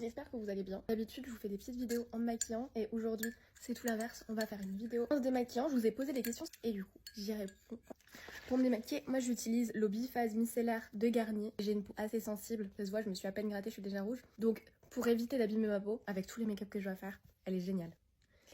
j'espère que vous allez bien. D'habitude, je vous fais des petites vidéos en me maquillant et aujourd'hui, c'est tout l'inverse. On va faire une vidéo en se démaquillant. Je vous ai posé des questions et du coup, j'y réponds. Pour me démaquiller, moi j'utilise l'eau Biphase micellaire de Garnier. J'ai une peau assez sensible, ça se voit, je me suis à peine grattée, je suis déjà rouge. Donc pour éviter d'abîmer ma peau, avec tous les make-up que je dois faire, elle est géniale.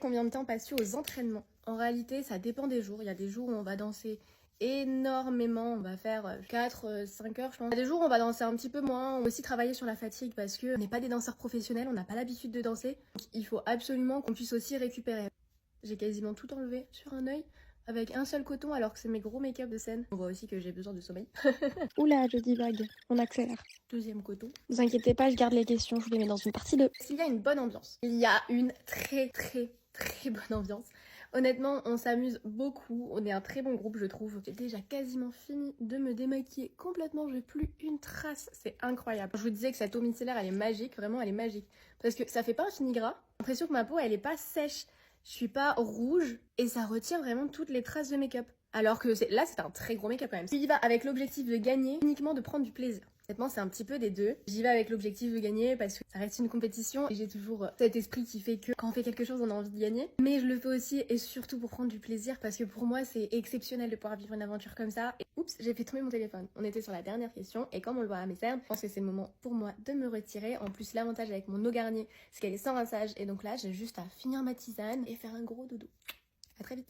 Combien de temps passes-tu aux entraînements? En réalité, ça dépend des jours. Il y a des jours où on va danser énormément, on va faire 4-5 heures je pense. Il y a des jours où on va danser un petit peu moins, on va aussi travailler sur la fatigue parce que on n'est pas des danseurs professionnels, on n'a pas l'habitude de danser. Donc, il faut absolument qu'on puisse aussi récupérer. J'ai quasiment tout enlevé sur un œil avec un seul coton alors que c'est mes gros make-up de scène. On voit aussi que j'ai besoin de sommeil. Oula, je divague, on accélère. Deuxième coton. Vous inquiétez pas, je garde les questions, je vous les mets dans une partie 2. S'il y a une bonne ambiance, il y a une très bonne ambiance. Honnêtement, on s'amuse beaucoup, on est un très bon groupe je trouve. J'ai déjà quasiment fini de me démaquiller complètement, j'ai plus une trace, c'est incroyable. Je vous disais que cette eau micellaire elle est magique, vraiment elle est magique. Parce que ça fait pas un fini gras, j'ai l'impression que ma peau elle est pas sèche, je suis pas rouge et ça retire vraiment toutes les traces de make-up. Alors que là c'est un très gros make-up quand même. J'y va avec l'objectif de gagner, uniquement de prendre du plaisir. Honnêtement, c'est un petit peu des deux. J'y vais avec l'objectif de gagner parce que ça reste une compétition et j'ai toujours cet esprit qui fait que quand on fait quelque chose, on a envie de gagner. Mais je le fais aussi et surtout pour prendre du plaisir parce que pour moi, c'est exceptionnel de pouvoir vivre une aventure comme ça. Et oups, j'ai fait tomber mon téléphone. On était sur la dernière question et comme on le voit à mes cernes, je pense que c'est le moment pour moi de me retirer. En plus, l'avantage avec mon eau Garnier, c'est qu'elle est sans rinçage et donc là, j'ai juste à finir ma tisane et faire un gros dodo. À très vite.